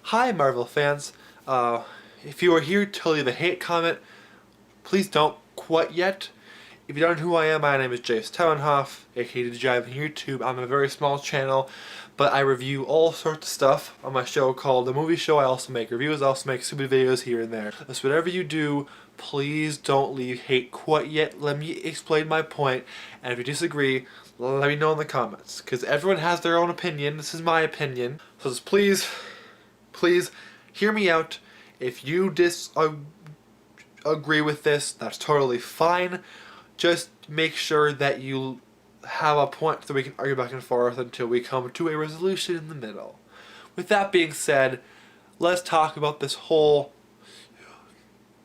Hi Marvel fans, if you are here to leave a hate comment, please don't quite yet. If you don't know who I am, my name is Jace Toutenhoofd, aka Jive on YouTube. I'm a very small channel, but I review all sorts of stuff on my show called The Movie Show. I also make reviews, I also make stupid videos here and there. So whatever you do, please don't leave hate quite yet. Let me explain my point, and if you disagree, let me know in the comments. Because everyone has their own opinion, this is my opinion. So just please hear me out. If you disagree with this, that's totally fine. Just make sure that you have a point so we can argue back and forth until we come to a resolution in the middle. With that being said, let's talk about this whole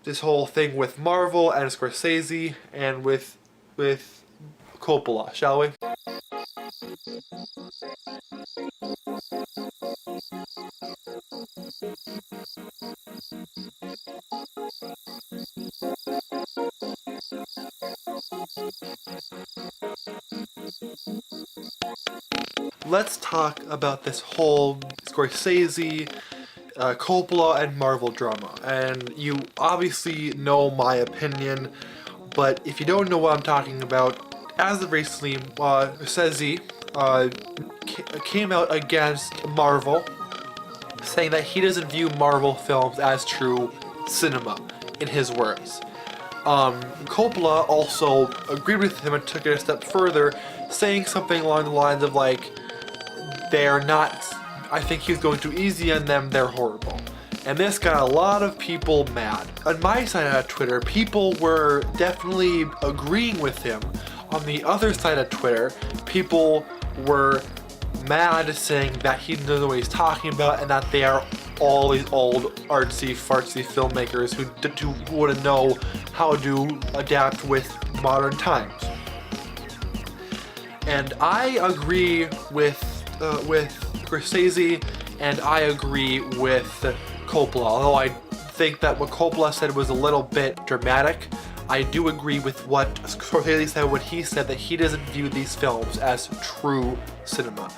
thing with Marvel and Scorsese and with Coppola, shall we? Let's talk about this whole Scorsese, Coppola, and Marvel drama. And you obviously know my opinion, but if you don't know what I'm talking about, as of recently, Scorsese came out against Marvel, saying that he doesn't view Marvel films as true cinema, in his words. Coppola also agreed with him and took it a step further, saying something along the lines of like, they're not, I think he's going too easy on them, they're horrible. And this got a lot of people mad. On my side of Twitter, people were definitely agreeing with him. On the other side of Twitter, people were mad, saying that he doesn't know what he's talking about and that they are all these old artsy-fartsy filmmakers who wouldn't know how to adapt with modern times. And I agree with Scorsese, and I agree with Coppola. Although I think that what Coppola said was a little bit dramatic, I do agree with what Scorsese said when he said that he doesn't view these films as true cinema.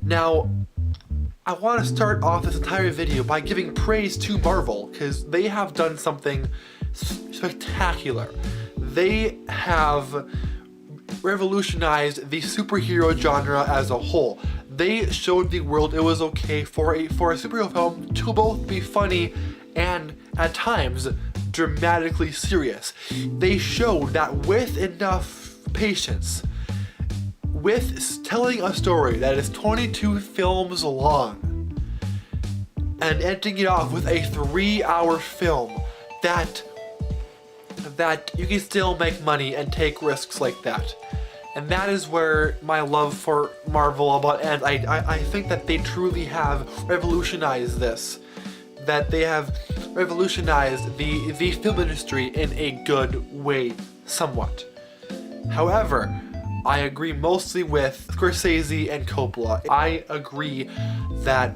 Now, I want to start off this entire video by giving praise to Marvel, because they have done something spectacular. They have revolutionized the superhero genre as a whole. They showed the world it was okay for a superhero film to both be funny and, at times, dramatically serious. They showed that with enough patience, with telling a story that is 22 films long and ending it off with a 3-hour film that you can still make money and take risks like that. And that is where my love for Marvel about ends. I think that they truly have revolutionized this. That they have revolutionized the film industry in a good way, somewhat. However, I agree mostly with Scorsese and Coppola. I agree that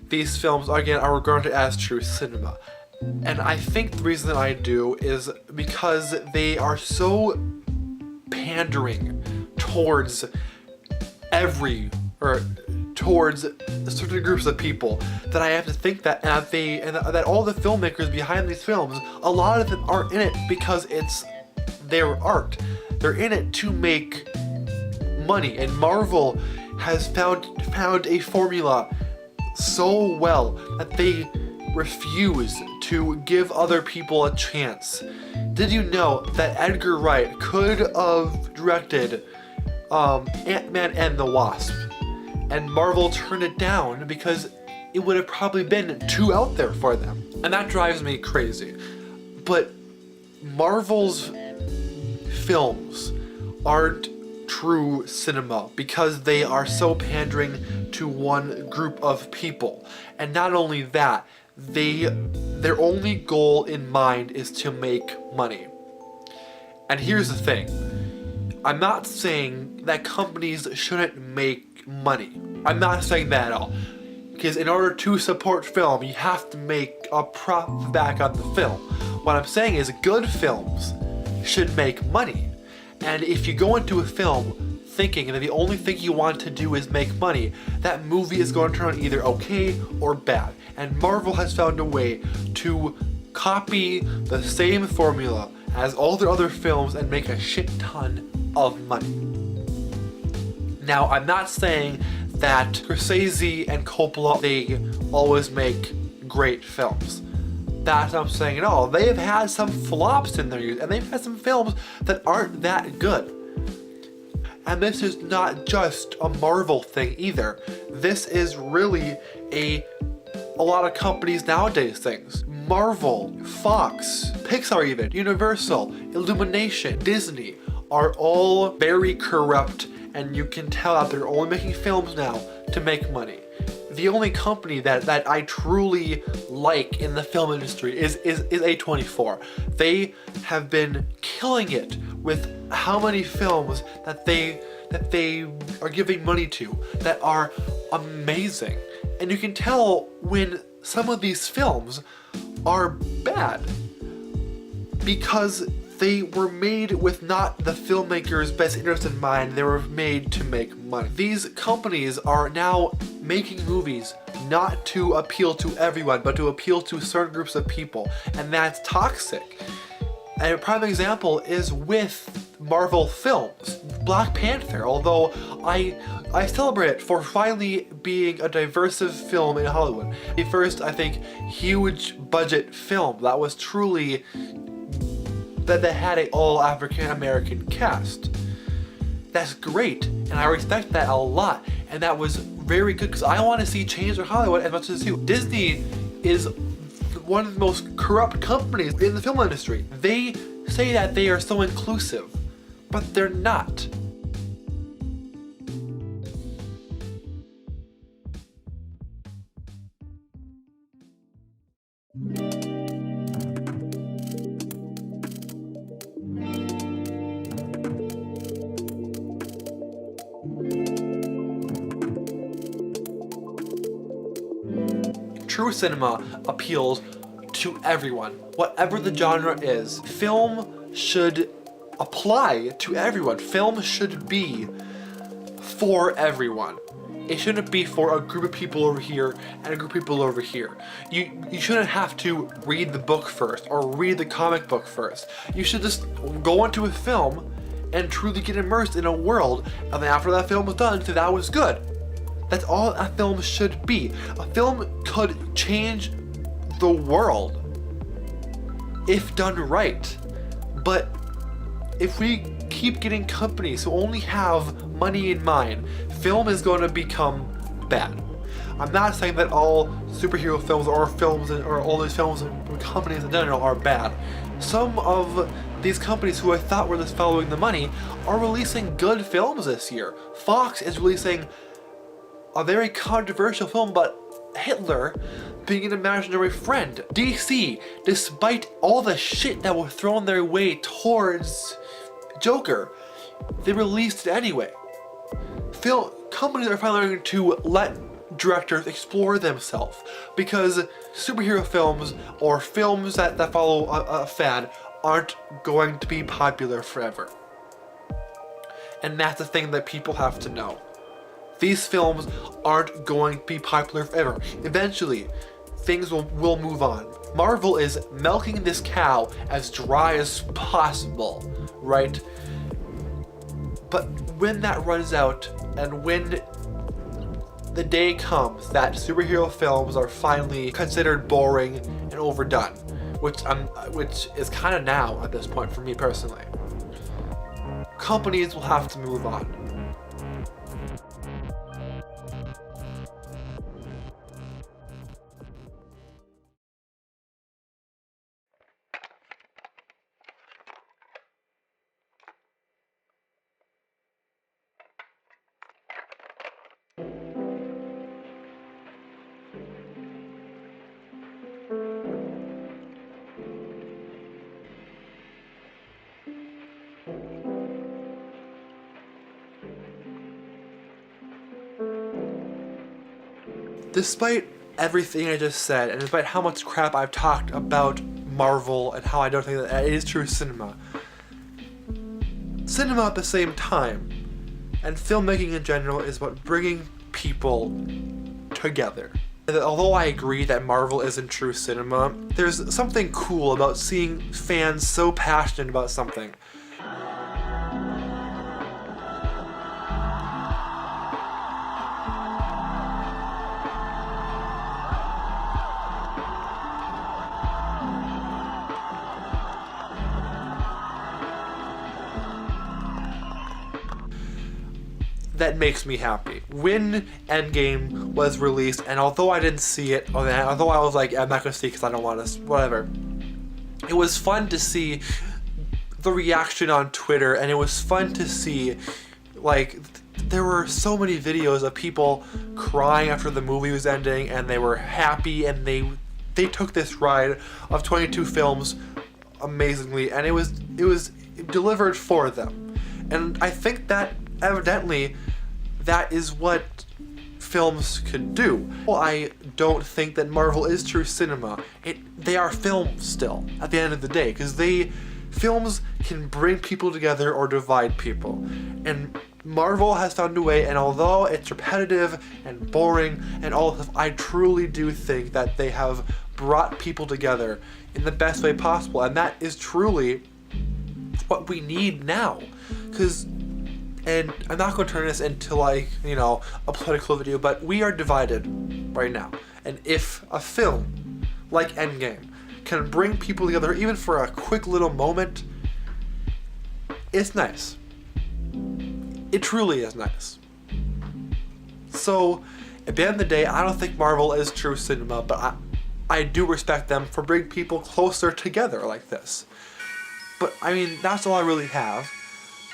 these films, again, are regarded as true cinema. And I think the reason that I do is because they are so pandering towards towards certain groups of people that I have to think that that all the filmmakers behind these films, a lot of them aren't in it because it's their art. They're in it to make money, and Marvel has found a formula so well that they refuse to give other people a chance. Did you know that Edgar Wright could have directed Ant-Man and the Wasp, and Marvel turned it down because it would have probably been too out there for them? And that drives me crazy. But Marvel's films aren't true cinema because they are so pandering to one group of people. And not only that, they their only goal in mind is to make money. And here's the thing. I'm not saying that companies shouldn't make money. I'm not saying that at all. Because in order to support film, you have to make a profit back on the film. What I'm saying is good films should make money. And if you go into a film thinking that the only thing you want to do is make money, that movie is going to turn out either okay or bad. And Marvel has found a way to copy the same formula as all their other films and make a shit ton of money. Now, I'm not saying that Scorsese and Coppola, they always make great films. That's what I'm saying at all. They have had some flops in their youth, and they've had some films that aren't that good. And this is not just a Marvel thing either. This is really a lot of companies nowadays things. Marvel, Fox, Pixar even, Universal, Illumination, Disney are all very corrupt, and you can tell that they're only making films now to make money. The only company that I truly like in the film industry is A24. They have been killing it with how many films that they are giving money to that are amazing. And you can tell when some of these films are bad because they were made with not the filmmaker's best interest in mind. They were made to make money. These companies are now making movies not to appeal to everyone, but to appeal to certain groups of people, and that's toxic. And a prime example is with Marvel films. Black Panther, although I celebrate it for finally being a diverse film in Hollywood. The first, I think, huge budget film that was truly that had an all African American cast. That's great, and I respect that a lot, and that was very good because I want to see change in Hollywood as much as you. Disney is one of the most corrupt companies in the film industry. They say that they are so inclusive, but they're not. True cinema appeals to everyone, whatever the genre is. Film should apply to everyone. Film should be for everyone. It shouldn't be for a group of people over here and a group of people over here. You shouldn't have to read the book first or read the comic book first. You should just go into a film and truly get immersed in a world, and then after that film was done, say that was good. That's all a film should be. A film could change the world if done right. But if we keep getting companies who only have money in mind, film is going to become bad. I'm not saying that all superhero films or all these films and companies in general are bad. Some of these companies who I thought were just following the money are releasing good films this year. Fox is releasing a very controversial film about Hitler being an imaginary friend. DC, despite all the shit that was thrown their way towards Joker, they released it anyway. Film companies are finally going to let directors explore themselves, because superhero films or films that follow a fad aren't going to be popular forever. And that's the thing that people have to know. These films aren't going to be popular forever. Eventually, things will move on. Marvel is milking this cow as dry as possible, right? But when that runs out, and when the day comes that superhero films are finally considered boring and overdone, which is kind of now at this point for me personally, companies will have to move on. despite everything I just said, and despite how much crap I've talked about Marvel and how I don't think that it is true cinema at the same time, and filmmaking in general, is about bringing people together. And although I agree that Marvel isn't true cinema, there's something cool about seeing fans so passionate about something. That makes me happy. When Endgame was released, and although I didn't see it, although I was like, I'm not gonna see it because I don't want to, whatever, it was fun to see the reaction on Twitter, and it was fun to see, like, there were so many videos of people crying after the movie was ending, and they were happy, and they took this ride of 22 films amazingly, and it was delivered for them. And I think that evidently that is what films could do. Well, I don't think that Marvel is true cinema. They are films still at the end of the day, because films can bring people together or divide people. And Marvel has found a way, and although it's repetitive and boring and all of, I truly do think that they have brought people together in the best way possible, and that is truly what we need now. And I'm not going to turn this into, like, you know, a political video, but we are divided right now. And if a film like Endgame can bring people together even for a quick little moment, it's nice. It truly is nice. So, at the end of the day, I don't think Marvel is true cinema, but I do respect them for bringing people closer together like this. But, I mean, that's all I really have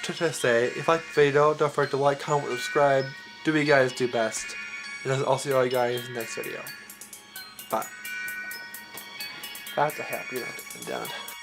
to say. If you like the video, don't forget to like, comment, subscribe. Do what you guys do best. And I'll see all you guys in the next video. Bye. That's a happy note to end on.